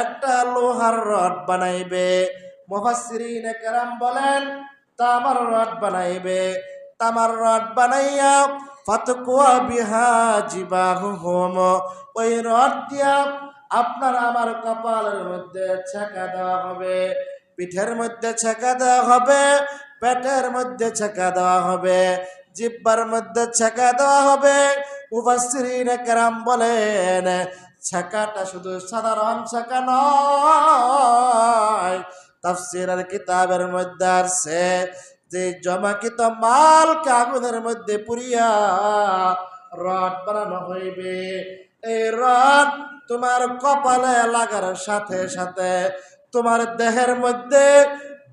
একটা লোহার রড বানাইবে। মুফাসসিরিনে কেরাম বলেন তামার রড বানাইবে। তামার রড বানাইয়া ফাতকুয়া বিহা জিবাহুহুম, ওই রড দিয়া আপনার আমার কপালের মধ্যে ছেঁকা দেওয়া হবে, পিঠের মধ্যে ছেঁকা দেওয়া হবে, পেটের মধ্যে ছেঁকা দেওয়া হবে, জিহ্বার মধ্যে ছেঁকা দেওয়া হবে। মুফাসসিরিনে কেরাম বলেন ছেঁকাটা শুধু সাধারণ ছেঁকা নয়, তাফসীরের কিতাবের মধ্যে আছে যে জমাকৃত মালকে আগুনের মধ্যে পুড়িয়া রড বানানো হইবে। এই রড তোমার কপালে লাগার সাথে সাথে তোমার দেহের মধ্যে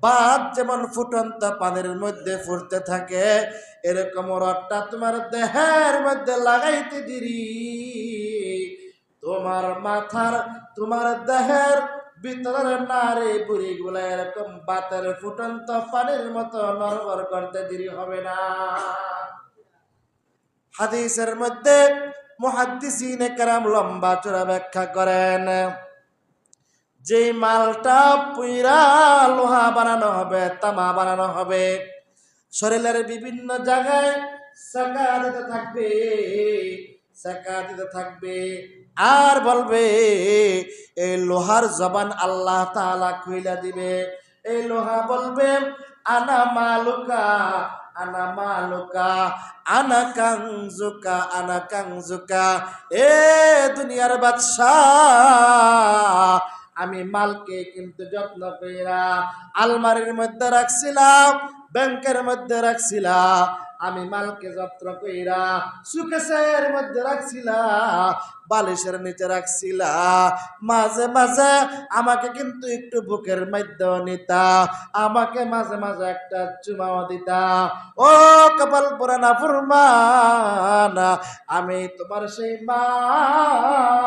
বাদ যেমন ফুটন্ত পানির মধ্যে ফুটতে থাকে, এরকম রডটা তোমার দেহের মধ্যে লাগাইতে দিরি তোমার মাথার তোমার দেহের ভিতরের নারী বুড়ি গুলা এরকম বাতের ফুটন্ত পানির মতো নড়বড় করতে দেরি হবে না। হাদিসের মধ্যে মুহাদ্দিসিনে কেরাম লম্বা চূড়া ব্যাখ্যা করেন যে মালটা পুইরা লোহা বানানো হবে, তামা বানানো হবে, শরীরের বিভিন্ন জায়গায় ছেঁকা দিতে থাকবে, ছেঁকা দিতে থাকবে। আর বলবে এই লোহার জবান আল্লাহ তাআলা খুইলা দিবে। এই লোহা বলবে আনা মালুকা, আনা মালুকা, আনা কাংজুকা, আনা কাংজুকা। এ দুনিয়ার বাদশাহ, আমি মালকে কিন্তু যত্ন কইরা আলমারির মধ্যে রাখছিলাম, ব্যাংকের মধ্যে রাখছিলাম, আমি মালকে যত্ন কইরা সুকেশের মধ্যে রাখছিলাম, বালিশের নিচে রাখছিলাম। মাঝে মাঝে আমাকে কিন্তু একটু বুকের মধ্যে নিতা, আমাকে মাঝে মাঝে একটা চুমাও দিতা। ও কপাল পুরানা ফুরমানা, আমি তোমার সেই মাল,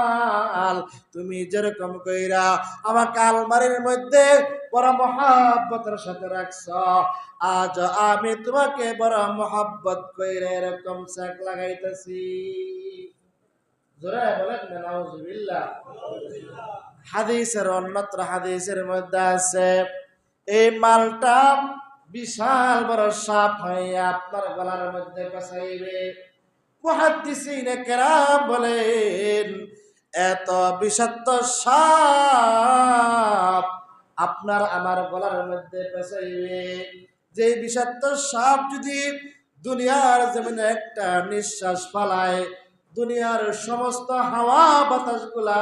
তুমি যেরকম কইরা আমাকে আলমারির মধ্যে বড় মহাব্বতের সাথে রাখছ, আজ আমি তোমাকে বড় মহাব্বত কইরা এরকম সেক লাগাইতেছি। জোরে বলেন না নাউজুবিল্লাহ। হাদিসের অন্যত্র হাদিসের মধ্যে আছে এই মালটা বিশাল বড় সাপ হয়ে আপনার গলার মধ্যে পেঁচাইবে। মুহাদ্দিসিনে কেরাম বলেন এত বিষাক্ত সাপ আপনার আমার গলার মধ্যে পেঁচাইবে, যে বিষাক্ত সাপ যদি দুনিয়ার জমিনে একটা নিঃশ্বাস ফালায়, দুনিয়ার সমস্ত হাওয়া বাতাসগুলা